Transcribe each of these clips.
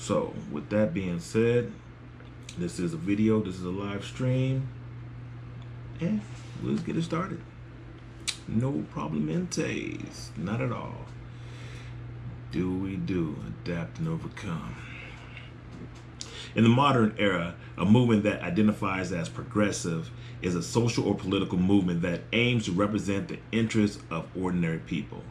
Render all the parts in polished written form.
So with that being said, this is a video, this is a live stream, and let's get it started. No problementes, not at all. Do we do, adapt and overcome. In the modern era, a movement that identifies as progressive is a social or political movement that aims to represent the interests of ordinary people.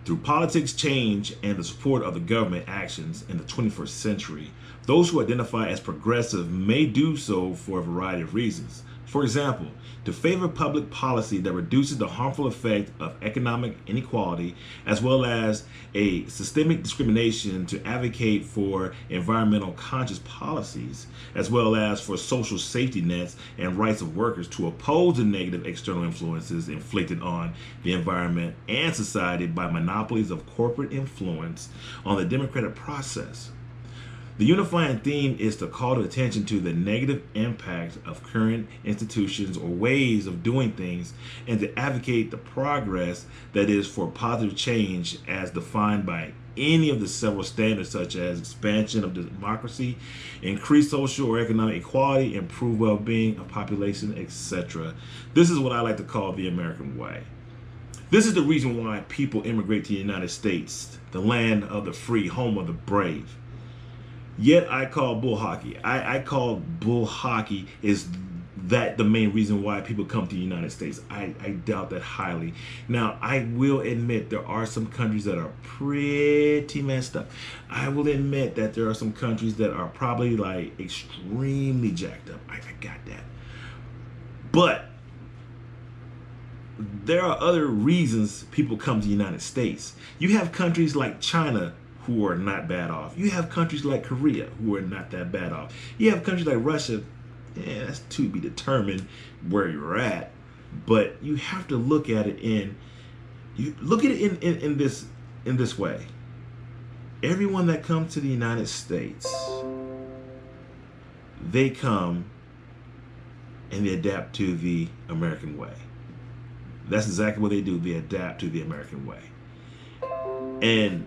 Through politics change and the support of the government actions in the 21st century, those who identify as progressive may do so for a variety of reasons. For example, to favor public policy that reduces the harmful effect of economic inequality, as well as a systemic discrimination to advocate for environmental conscious policies, as well as for social safety nets and rights of workers to oppose the negative external influences inflicted on the environment and society by monopolies of corporate influence on the democratic process. The unifying theme is to call to attention to the negative impact of current institutions or ways of doing things and to advocate the progress that is for positive change as defined by any of the several standards such as expansion of democracy, increased social or economic equality, improved well-being of population, etc. This is what I like to call the American way. This is the reason why people immigrate to the United States, the land of the free, home of the brave. Yet I call bull hockey. I call bull hockey is that the main reason why people come to the United States. I doubt that highly. Now, I will admit there are some countries that are pretty messed up. I will admit that there are some countries that are probably like extremely jacked up. I got that. But there are other reasons people come to the United States. You have countries like China who are not bad off. You have countries like Korea who are not that bad off. You have countries like Russia, yeah, that's to be determined where you're at. But you have to look at it in this way. Everyone that comes to the United States, they come and they adapt to the American way. That's exactly what they do. They adapt to the American way. And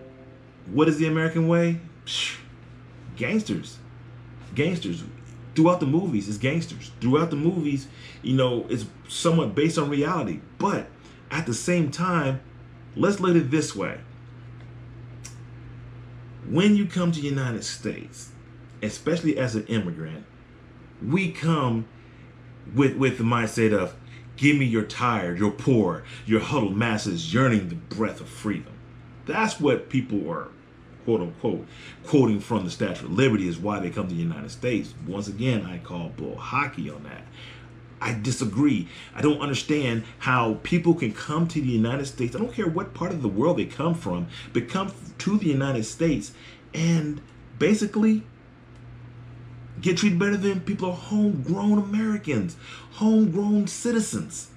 what is the American way? Gangsters. Gangsters. Throughout the movies, it's gangsters. Throughout the movies, you know, it's somewhat based on reality. But at the same time, let's look at it this way. When you come to the United States, especially as an immigrant, we come with the mindset of, give me your tired, your poor, your huddled masses yearning the breath of freedom. That's what people are, quote unquote, quoting from the Statue of Liberty is why they come to the United States. Once again, I call bull hockey on that. I disagree. I don't understand how people can come to the United States. I don't care what part of the world they come from, but come to the United States and basically get treated better than people who are homegrown Americans, homegrown citizens,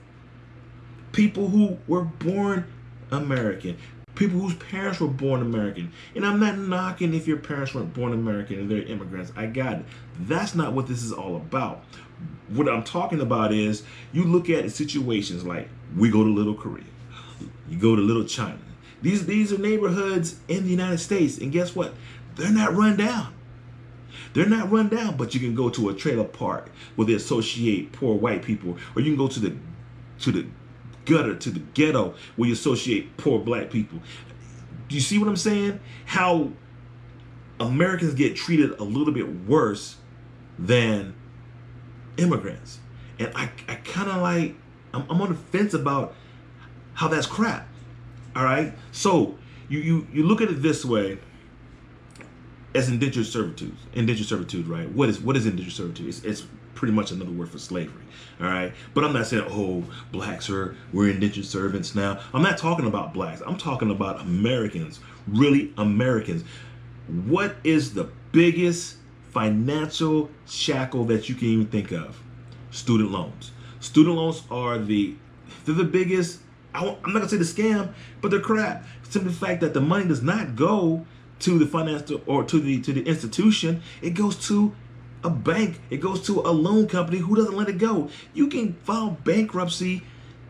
people who were born American, people whose parents were born American. And I'm not knocking if your parents weren't born American and they're immigrants. I got it. That's not what this is all about. What I'm talking about is you look at situations like we go to Little Korea, you go to Little China. These are neighborhoods in the United States, and guess what? They're not run down. They're not run down, but you can go to a trailer park where they associate poor white people, or you can go to the gutter, to the ghetto where you associate poor black people. Do you see what I'm saying? How Americans get treated a little bit worse than immigrants. And I kind of like, I'm on the fence about how that's crap. All right. So you look at it this way as indentured servitude. Indentured servitude, right? What is indentured servitude? It's pretty much another word for slavery. All right. But I'm not saying, oh, blacks we're indentured servants now. I'm not talking about blacks. I'm talking about Americans, really Americans. What is the biggest financial shackle that you can even think of? Student loans. Student loans are they're the biggest. I'm not gonna say the scam, but they're crap. Simply the fact that the money does not go to the financial or to the institution. It goes to a bank. It goes to a loan company who doesn't let it go. You can file bankruptcy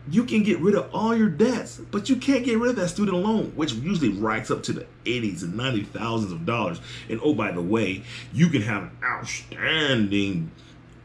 you can get rid of all your debts, but you can't get rid of that student loan, which usually racks up to the 80s and 90 thousands of dollars. And oh, by the way, you can have an outstanding,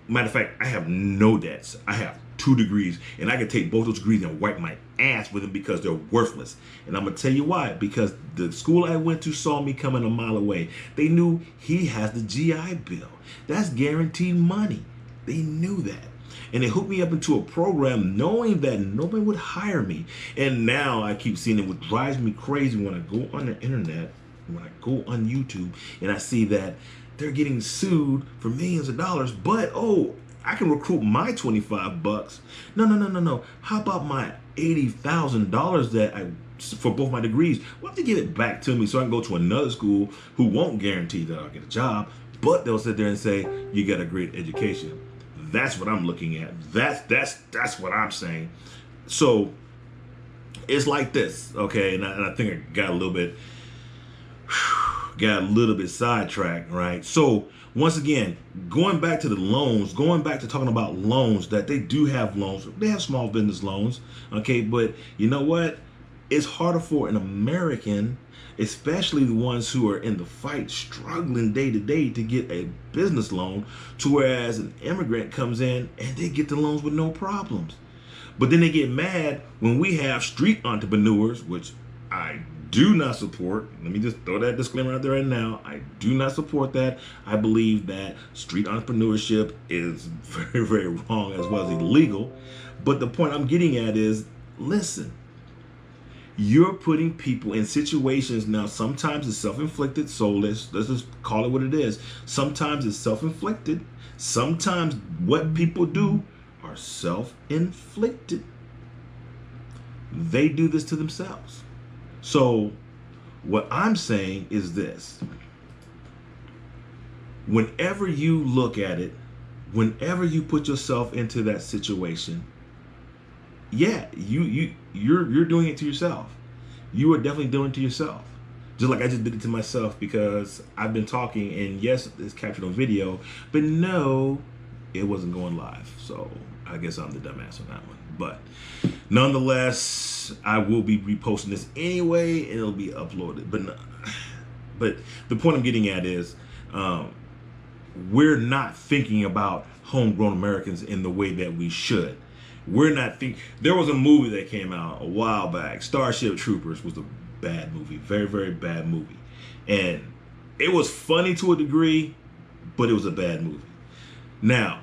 matter of fact, I have no debts. I have 2 degrees, and I can take both those degrees and wipe my ass with them because they're worthless. And I'm gonna tell you why. Because the school I went to saw me coming a mile away. They knew he has the GI Bill. That's guaranteed money. They knew that. And they hooked me up into a program knowing that nobody would hire me. And now I keep seeing it, what drives me crazy when I go on the internet, when I go on YouTube, and I see that they're getting sued for millions of dollars, but oh, I can recruit my 25 bucks. No. How about my $80,000 that I, for both my degrees? Why don't they give it back to me so I can go to another school who won't guarantee that I'll get a job, but they'll sit there and say, you got a great education. That's what I'm looking at. That's what I'm saying. So it's like this, okay? And I think I got a little bit sidetracked, right? So once again, going back to the loans, going back to talking about loans, that they do have loans. They have small business loans, okay? But you know what? It's harder for an American, especially the ones who are in the fight, struggling day to day to get a business loan, to whereas an immigrant comes in and they get the loans with no problems. But then they get mad when we have street entrepreneurs, which I do not support. Let me just throw that disclaimer out there right now. I do not support that. I believe that street entrepreneurship is very, very wrong as well as illegal. But the point I'm getting at is, listen, you're putting people in situations now. Sometimes it's self-inflicted, so let's just call it what it is. Sometimes it's self-inflicted. Sometimes what people do are self-inflicted. They do this to themselves. So what I'm saying is this. Whenever you look at it, whenever you put yourself into that situation, yeah, you're doing it to yourself. You are definitely doing it to yourself. Just like I just did it to myself, because I've been talking, and yes, it's captured on video, but no, it wasn't going live. So I guess I'm the dumbass on that one. But nonetheless, I will be reposting this anyway, and it'll be uploaded. But the point I'm getting at is, we're not thinking about homegrown Americans in the way that we should. We're not there was a movie that came out a while back. Starship Troopers was a bad movie, very, very bad movie. And it was funny to a degree, but it was a bad movie. Now,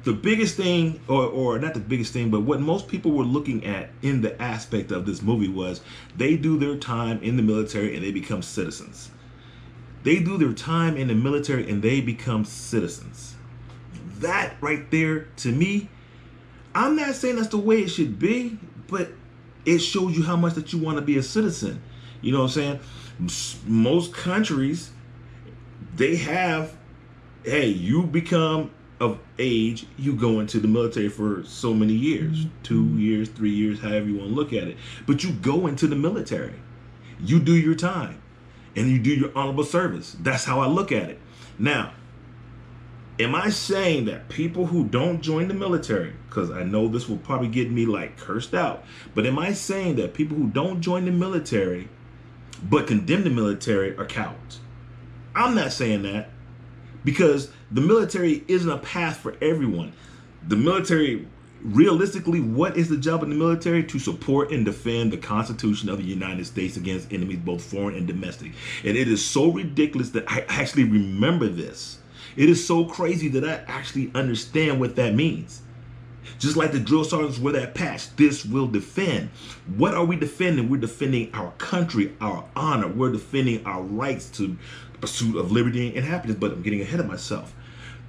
the biggest thing, or not the biggest thing, but what most people were looking at in the aspect of this movie was they do their time in the military and they become citizens. They do their time in the military and they become citizens. That right there, to me, I'm not saying that's the way it should be, but it shows you how much that you want to be a citizen. You know what I'm saying? Most countries, they have, hey, you become of age, you go into the military for so many years, 2 years, 3 years, however you want to look at it. But you go into the military, you do your time, and you do your honorable service. That's how I look at it. Now, am I saying that people who don't join the military, because I know this will probably get me like cursed out, but am I saying that people who don't join the military but condemn the military are cowards? I'm not saying that, because the military isn't a path for everyone. The military, realistically, what is the job of the military? To support and defend the Constitution of the United States against enemies, both foreign and domestic. And it is so ridiculous that I actually remember this. It is so crazy that I actually understand what that means. Just like the drill sergeants wear that patch, this will defend. What are we defending? We're defending our country, our honor. We're defending our rights to the pursuit of liberty and happiness. But I'm getting ahead of myself.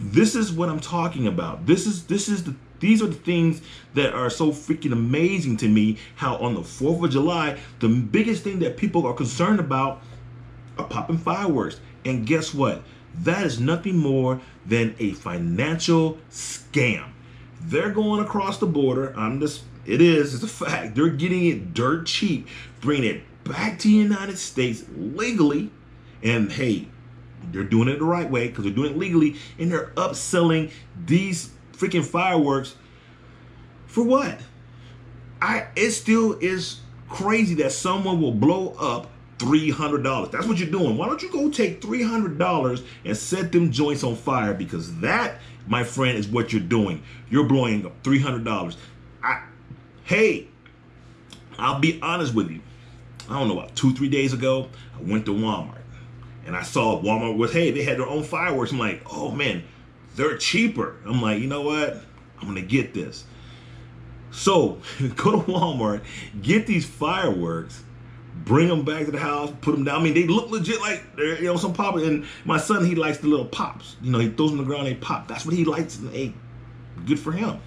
This is what I'm talking about. These are the things that are so freaking amazing to me. How on the 4th of July, the biggest thing that people are concerned about are popping fireworks. And guess what? That is nothing more than a financial scam. They're going across the border. It's a fact. They're getting it dirt cheap, bringing it back to the United States legally. And hey, they're doing it the right way because they're doing it legally. And they're upselling these freaking fireworks for what? It still is crazy that someone will blow up $300. That's what you're doing. Why don't you go take $300 and set them joints on fire? Because that, my friend, is what you're doing. You're blowing up $300. Hey, I'll be honest with you. I don't know, about 2-3 days ago, I went to Walmart and I saw Walmart was, hey, they had their own fireworks. I'm like, oh man, they're cheaper. I'm like, you know what? I'm gonna get this. So go to Walmart, get these fireworks, bring them back to the house, put them down. I mean, they look legit like they're, you know, some pop. And my son, he likes the little pops. You know, he throws them on the ground, they pop. That's what he likes. And hey, good for him.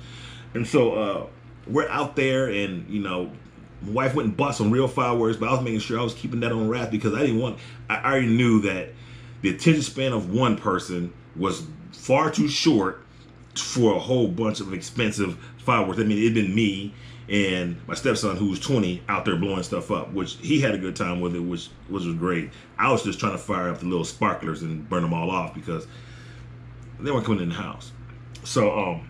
And so we're out there, and you know, my wife went and bought some real fireworks, but I was making sure I was keeping that on wraps because I already knew that the attention span of one person was far too short for a whole bunch of expensive fireworks. I mean, it'd been me and my stepson, who was 20, out there blowing stuff up, which he had a good time with it, which was great. I was just trying to fire up the little sparklers and burn them all off because they weren't coming in the house. So,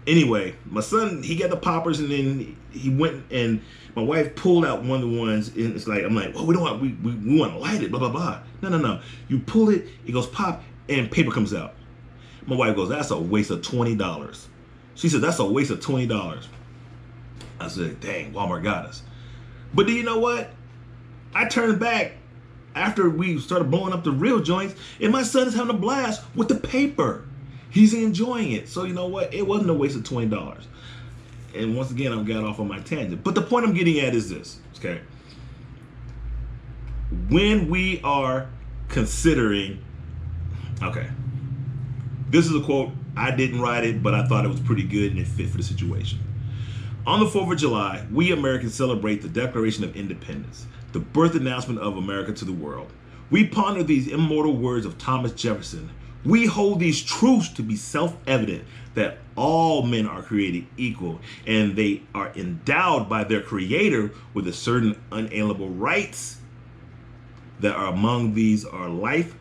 anyway, my son, he got the poppers, and then he went and my wife pulled out one of the ones, and it's like, I'm like, well, we don't want, we want to light it, blah, blah, blah. No. You pull it, it goes pop, and paper comes out. My wife goes, that's a waste of $20. She said, that's a waste of $20. I said, dang, Walmart got us. But do you know what? I turned back after we started blowing up the real joints, and my son is having a blast with the paper. He's enjoying it. So you know what? It wasn't a waste of $20. And once again, I got off on my tangent. But the point I'm getting at is this, okay? When we are considering, okay, this is a quote. I didn't write it, but I thought it was pretty good and it fit for the situation. On the 4th of July, we Americans celebrate the Declaration of Independence, the birth announcement of America to the world. We ponder these immortal words of Thomas Jefferson. We hold these truths to be self-evident, that all men are created equal and they are endowed by their creator with a certain unalienable rights, that are among these are life,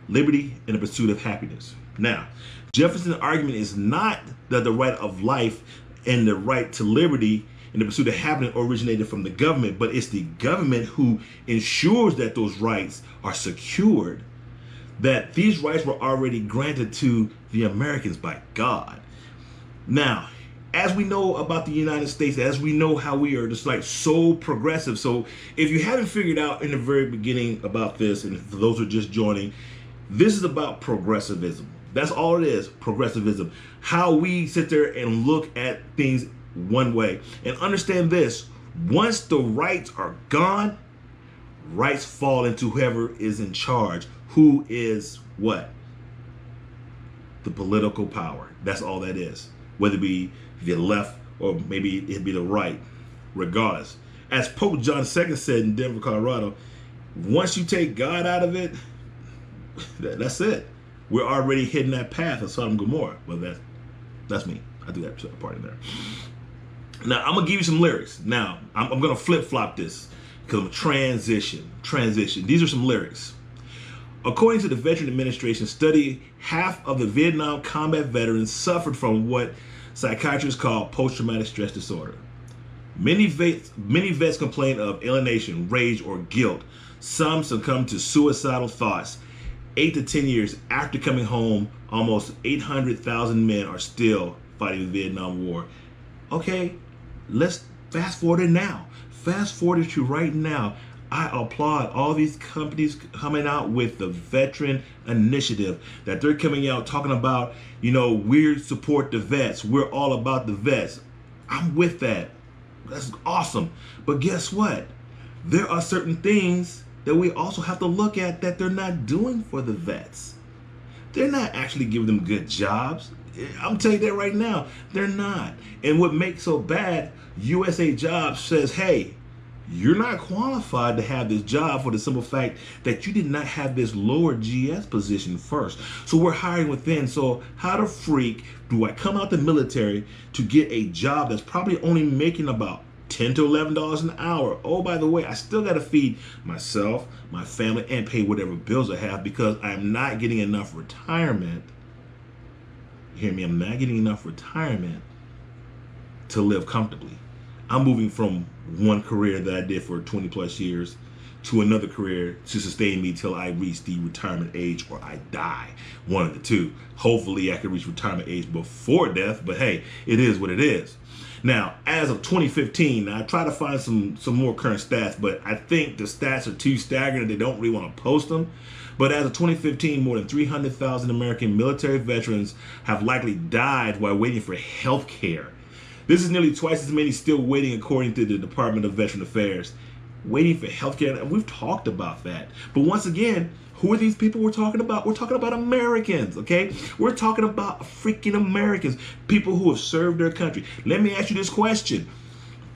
liberty, and the pursuit of happiness. Now, Jefferson's argument is not that the right of life and the right to liberty and the pursuit of happiness originated from the government, but it's the government who ensures that those rights are secured, that these rights were already granted to the Americans by God. Now, as we know about the United States, as we know how we are just like so progressive. So if you haven't figured out in the very beginning about this, and for those who are just joining, this is about progressivism. That's all it is, progressivism. How we sit there and look at things one way. And understand this, once the rights are gone, rights fall into whoever is in charge, who is what? The political power. That's all that is. Whether it be the left or maybe it'd be the right, regardless. As Pope John II said in Denver, Colorado, once you take God out of it, that's it. We're already hitting that path of Sodom and Gomorrah. Well, that's me. I do that part in there. Now, I'm going to give you some lyrics. Now, I'm going to flip-flop this because I'm a transition. These are some lyrics. According to the Veteran Administration study, half of the Vietnam combat veterans suffered from what psychiatrists call post-traumatic stress disorder. Many vets complain of alienation, rage, or guilt. Some succumb to suicidal thoughts. 8 to 10 years after coming home, almost 800,000 men are still fighting the Vietnam War. Okay, let's fast forward it now. Fast forward to right now. I applaud all these companies coming out with the veteran initiative, that they're coming out talking about, you know, we support the vets. We're all about the vets. I'm with that. That's awesome. But guess what? There are certain things that we also have to look at that they're not doing for the vets. They're not actually giving them good jobs. I'm telling you that right now. They're not. And what makes so bad, U.S.A. Jobs says, hey, you're not qualified to have this job for the simple fact that you did not have this lower GS position first. So we're hiring within. So how the freak do I come out the military to get a job that's probably only making about $10 to $11 an hour? Oh, by the way, I still got to feed myself, my family, and pay whatever bills I have because I'm not getting enough retirement. Hear me, I'm not getting enough retirement to live comfortably. I'm moving from one career that I did for 20 plus years to another career to sustain me till I reach the retirement age or I die. One of the two. Hopefully I can reach retirement age before death, but hey, it is what it is. Now, as of 2015, I try to find some more current stats, but I think the stats are too staggering and they don't really want to post them. But as of 2015, more than 300,000 American military veterans have likely died while waiting for health care. This is nearly twice as many still waiting, according to the Department of Veteran Affairs. Waiting for healthcare, and we've talked about that. But once again, who are these people we're talking about? We're talking about Americans, okay? We're talking about freaking Americans, people who have served their country. Let me ask you this question,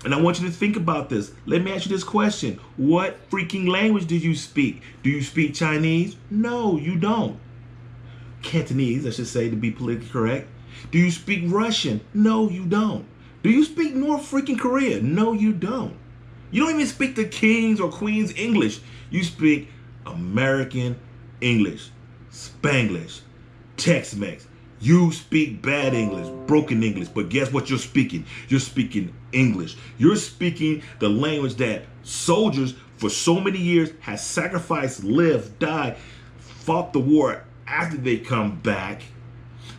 and I want you to think about this. Let me ask you this question. What freaking language do you speak? Do you speak Chinese? No, you don't. Cantonese, I should say, to be politically correct. Do you speak Russian? No, you don't. Do you speak North freaking Korea? No, you don't. You don't even speak the king's or queen's English. You speak American English, Spanglish, Tex-Mex. You speak bad English, broken English, but guess what you're speaking? You're speaking English. You're speaking the language that soldiers for so many years have sacrificed, lived, died, fought the war after they come back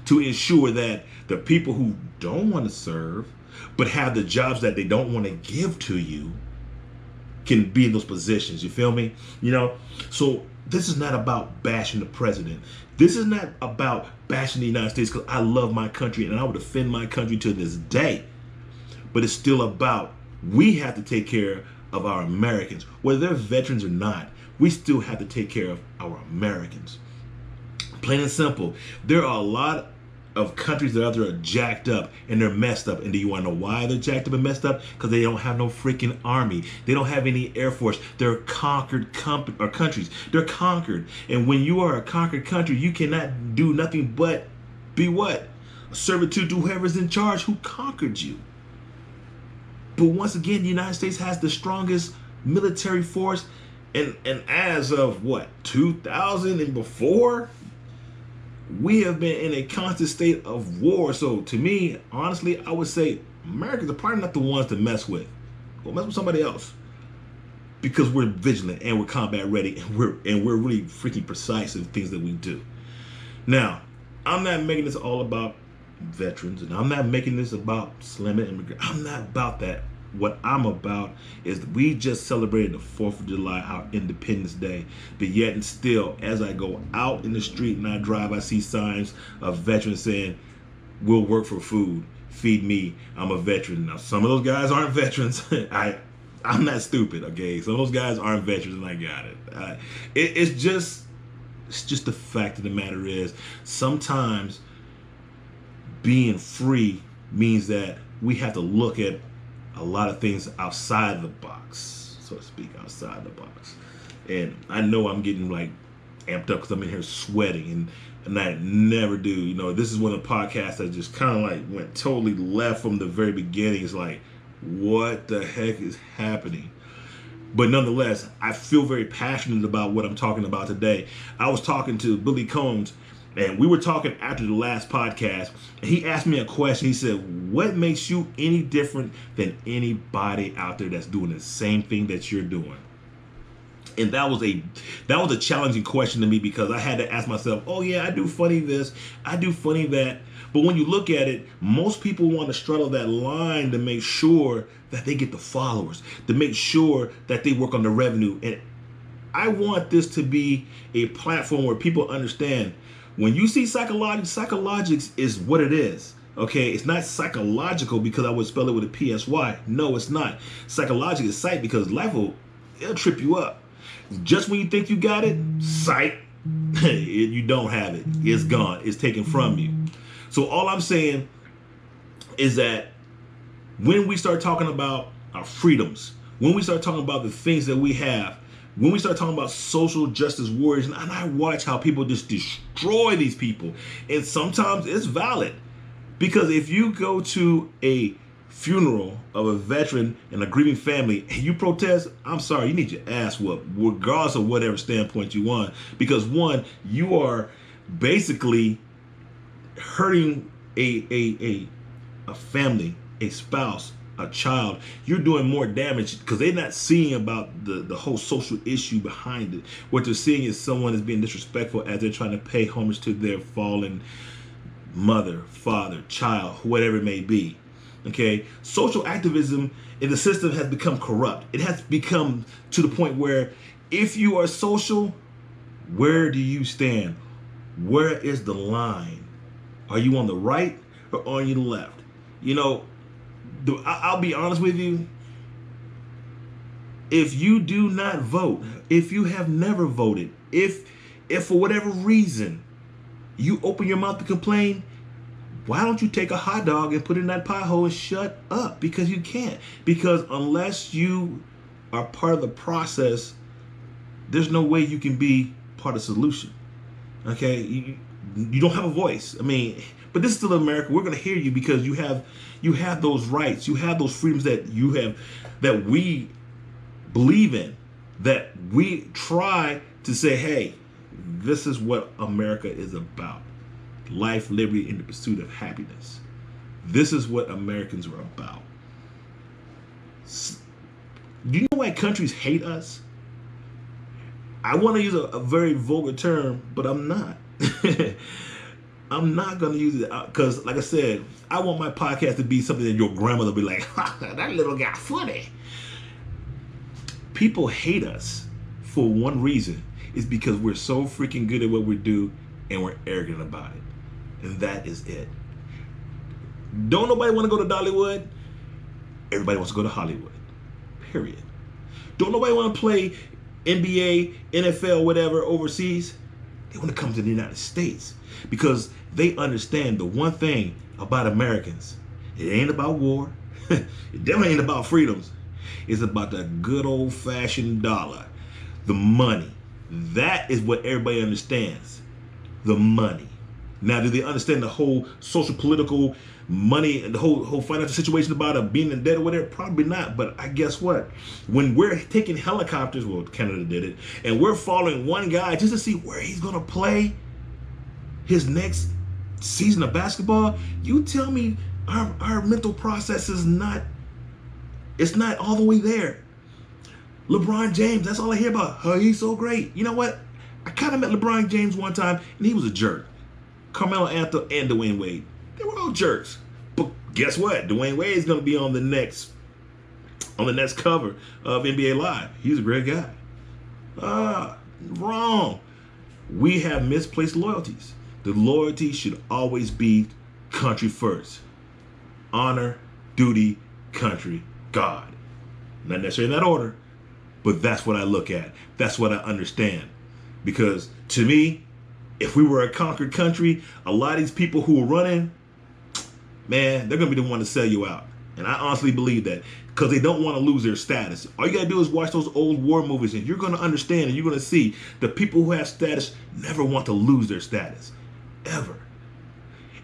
to ensure that the people who don't want to serve but have the jobs that they don't want to give to you can be in those positions. You feel me? You know, so this is not about bashing the president. This is not about bashing the United States, because I love my country and I would defend my country to this day. But it's still about, we have to take care of our Americans. Whether they're veterans or not, we still have to take care of our Americans. Plain and simple. There are a lot of countries that are jacked up and they're messed up. And do you want to know why they're jacked up and messed up? Because they don't have no freaking army. They don't have any air force. They're conquered countries. They're conquered. And when you are a conquered country, you cannot do nothing but be what? A servitude to whoever's in charge who conquered you. But once again, the United States has the strongest military force. And as of what, 2000 and before, we have been in a constant state of war. So to me, honestly, I would say Americans are probably not the ones to mess with. Go mess with somebody else, because we're vigilant and we're combat ready and we're really freaking precise in things that we do. Now, I'm not making this all about veterans, and I'm not making this about slamming immigrants. I'm not about that. What I'm about is we just celebrated the 4th of July, our Independence Day, but yet and still, as I go out in the street and I drive, I see signs of veterans saying, we'll work for food, feed me, I'm a veteran. Now, some of those guys aren't veterans. I'm not stupid, okay? Some of those guys aren't veterans, and I got it. It's just the fact of the matter is, sometimes being free means that we have to look at a lot of things outside the box, so to speak, outside the box. And I know I'm getting like amped up because I'm in here sweating, and I never do. You know, this is one of the podcasts that just kind of like went totally left from the very beginning. It's like, what the heck is happening? But nonetheless, I feel very passionate about what I'm talking about today. I was talking to Billy Combs, and we were talking after the last podcast, and he asked me a question. He said, what makes you any different than anybody out there that's doing the same thing that you're doing? And that was a challenging question to me, because I had to ask myself, oh yeah, I do funny this, I do funny that. But when you look at it, most people want to straddle that line to make sure that they get the followers, to make sure that they work on the revenue. And I want this to be a platform where people understand, when you see psychologics is what it is. Okay, it's not psychological because I would spell it with a PSY. No, it's not. Psychological is sight, because life it'll trip you up. Just when you think you got it, sight, you don't have it. It's gone. It's taken from you. So all I'm saying is that when we start talking about our freedoms, when we start talking about the things that we have, when we start talking about social justice warriors, and I watch how people just destroy these people, and sometimes it's valid, because if you go to a funeral of a veteran and a grieving family and you protest, I'm sorry, you need your ass whooped, regardless of whatever standpoint you want, because one, you are basically hurting a family, a spouse, a child, you're doing more damage because they're not seeing about the whole social issue behind it. What they're seeing is someone is being disrespectful as they're trying to pay homage to their fallen mother, father, child, whatever it may be. Okay, social activism in the system has become corrupt. It has become to the point where if you are social, where do you stand? Where is the line? Are you on the right or on the left? You know, I'll be honest with you. If you do not vote, if you have never voted, if for whatever reason you open your mouth to complain, why don't you take a hot dog and put it in that pie hole and shut up? Because you can't. Because unless you are part of the process, there's no way you can be part of the solution. Okay? You don't have a voice. I mean, but this is still America. We're going to hear you because you have those rights. You have those freedoms that you have, that we believe in, that we try to say, hey, this is what America is about. Life, liberty, and the pursuit of happiness. This is what Americans are about. Do you know why countries hate us? I want to use a very vulgar term, but I'm not. I'm not going to use it because, like I said, I want my podcast to be something that your grandmother will be like, that little guy funny. People hate us for one reason. It's because we're so freaking good at what we do and we're arrogant about it. And that is it. Don't nobody want to go to Dollywood? Everybody wants to go to Hollywood. Period. Don't nobody want to play NBA, NFL, whatever overseas? They want to come to the United States because they understand the one thing about Americans. It ain't about war. It definitely ain't about freedoms. It's about the good old-fashioned dollar. The money. That is what everybody understands. The money. Now, do they understand the whole social, political, money, and the whole financial situation about being in debt or whatever? Probably not. But I guess what? When we're taking helicopters, well, Canada did it, and we're following one guy just to see where he's going to play his next season of basketball, you tell me our mental process is not, it's not all the way there. LeBron James, that's all I hear about. Oh, he's so great. You know what? I kind of met LeBron James one time, and he was a jerk. Carmelo Anthony and Dwayne Wade, they were all jerks. But guess what? Dwayne Wade is going to be on the next cover of NBA Live. He's a great guy. Wrong. We have misplaced loyalties. The loyalty should always be country first. Honor, duty, country, God. Not necessarily in that order, but that's what I look at. That's what I understand. Because to me, if we were a conquered country, a lot of these people who are running, man, they're going to be the one to sell you out. And I honestly believe that because they don't want to lose their status. All you got to do is watch those old war movies and you're going to understand and you're going to see the people who have status never want to lose their status. Ever.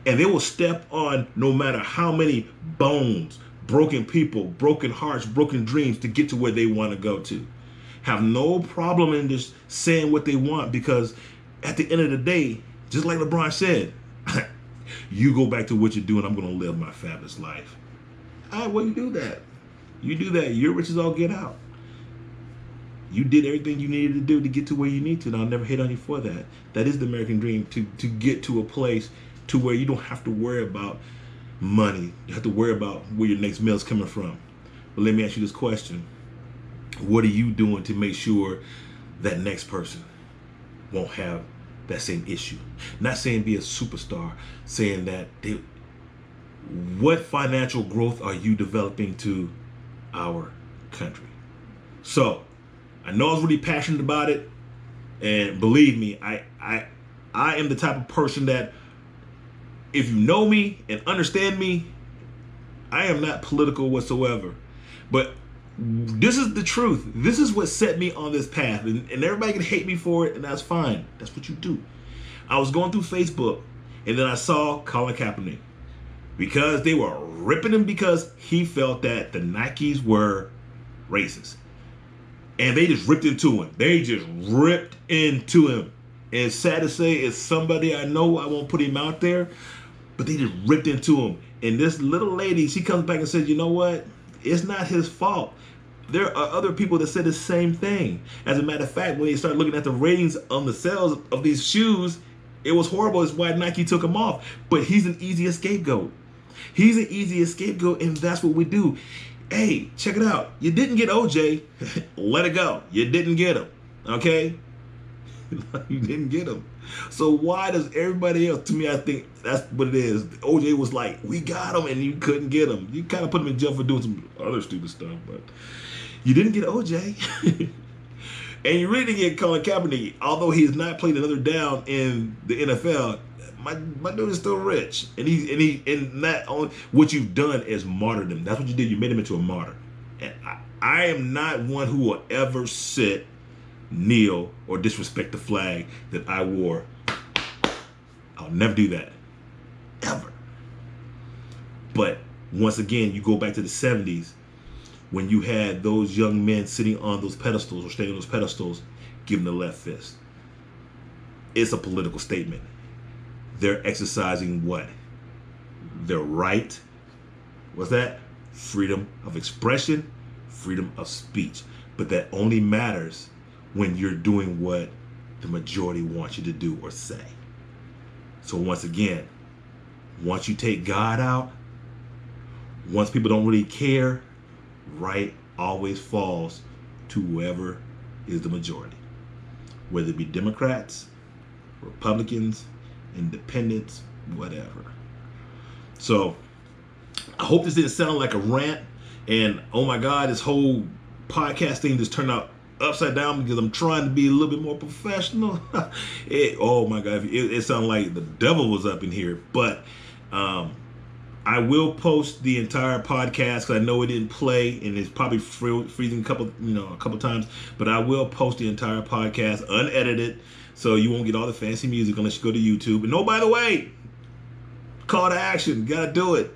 And they will step on no matter how many bones, broken people, broken hearts, broken dreams to get to where they want to go to. Have no problem in just saying what they want because at the end of the day, just like LeBron said, you go back to what you're doing, I'm going to live my fabulous life. All right, well, you do that. You do that. You're rich as all get out. You did everything you needed to do to get to where you need to, and I'll never hate on you for that. That is the American dream, to get to a place to where you don't have to worry about money. You have to worry about where your next meal is coming from. But let me ask you this question. What are you doing to make sure that next person won't have that same issue? Not saying be a superstar, saying that what financial growth are you developing to our country? So, I know I was really passionate about it, and believe me, I am the type of person that if you know me and understand me, I am not political whatsoever. But this is the truth. This is what set me on this path. And everybody can hate me for it, and that's fine. That's what you do. I was going through Facebook, and then I saw Colin Kaepernick. Because they were ripping him because he felt that the Nikes were racist. And they just ripped into him. They just ripped into him. And it's sad to say, it's somebody I know, I won't put him out there, but they just ripped into him. And this little lady, she comes back and says, you know what? It's not his fault. There are other people that said the same thing. As a matter of fact, when you start looking at the ratings on the sales of these shoes, it was horrible. It's why Nike took them off. But he's an easy scapegoat. He's an easy scapegoat, and that's what we do. Hey, check it out. You didn't get OJ. Let it go. You didn't get him. Okay? You didn't get him. So why does everybody else, to me, I think that's what it is. OJ was like, we got him, and you couldn't get him. You kind of put him in jail for doing some other stupid stuff, but you didn't get OJ. And you really didn't get Colin Kaepernick, although he has not played another down in the NFL. My dude is still rich, and that only what you've done is martyred him. That's what you did. You made him into a martyr. And I am not one who will ever sit, kneel, or disrespect the flag that I wore. I'll never do that, ever. But once again, you go back to the 70s when you had those young men sitting on those pedestals or standing on those pedestals, giving the left fist. It's a political statement. They're exercising what? Their right. What's that? Freedom of expression, freedom of speech. But that only matters when you're doing what the majority wants you to do or say. So once again, once you take God out, once people don't really care, right always falls to whoever is the majority. Whether it be Democrats, Republicans, independents, whatever. So I hope this didn't sound like a rant, and oh my God, this whole podcast thing just turned out upside down because I'm trying to be a little bit more professional. Oh my God, it sounded like the devil was up in here. But I will post the entire podcast because I know it didn't play and it's probably freezing a couple times. But I will post the entire podcast unedited, so you won't get all the fancy music unless you go to YouTube. And oh, by the way, call to action, gotta do it.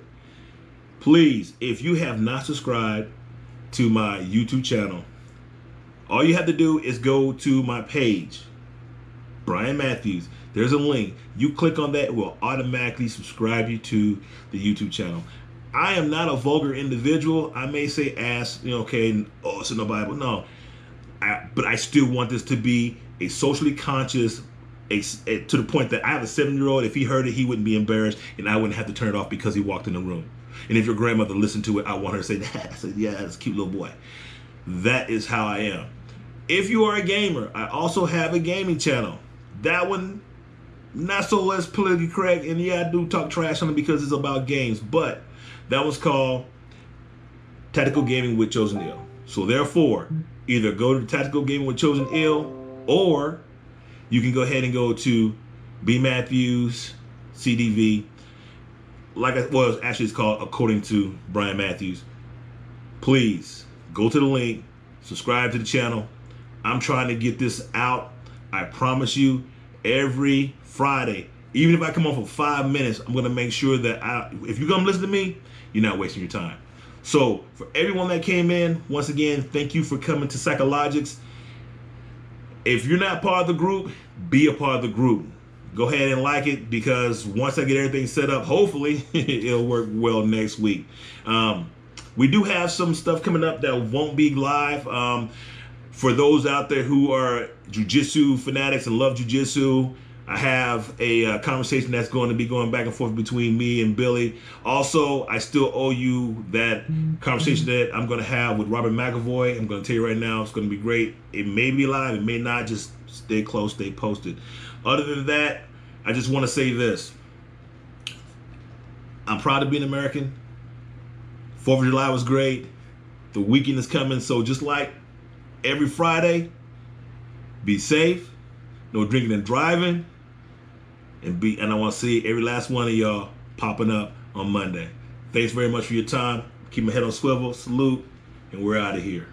Please, if you have not subscribed to my YouTube channel, all you have to do is go to my page, Brian Matthews. There's a link. You click on that, it will automatically subscribe you to the YouTube channel. I am not a vulgar individual. I may say ass, okay, oh, it's in the Bible. No, but I still want this to be a socially conscious, to the point that I have a 7-year-old. If he heard it, he wouldn't be embarrassed, and I wouldn't have to turn it off because he walked in the room. And if your grandmother listened to it, I want her to say, Dad, I said, yeah, that's a cute little boy. That is how I am. If you are a gamer, I also have a gaming channel. That one, not so less politically correct, and yeah, I do talk trash on it because it's about games, but that was called Tactical Gaming with Chosen Ill. So therefore, either go to Tactical Gaming with Chosen Ill, or you can go ahead and go to B. Matthews, CDV, actually it's called According to Brian Matthews. Please go to the link, subscribe to the channel. I'm trying to get this out. I promise you, every Friday, even if I come on for 5 minutes, I'm going to make sure that if you're going to listen to me, you're not wasting your time. So for everyone that came in, once again, thank you for coming to Psychologics. If you're not part of the group, be a part of the group. Go ahead and like it, because once I get everything set up, hopefully it'll work well next week. We do have some stuff coming up that won't be live. For those out there who are jiu-jitsu fanatics and love jiu-jitsu, I have a conversation that's going to be going back and forth between me and Billy. Also, I still owe you that conversation that I'm going to have with Robert McAvoy. I'm going to tell you right now, it's going to be great. It may be live, it may not. Just stay close, stay posted. Other than that, I just want to say this. I'm proud to be an American. 4th of July was great. The weekend is coming, so just like every Friday, be safe, no drinking and driving, and I want to see every last one of y'all popping up on Monday. Thanks very much for your time. Keep my head on swivel, salute, and we're out of here.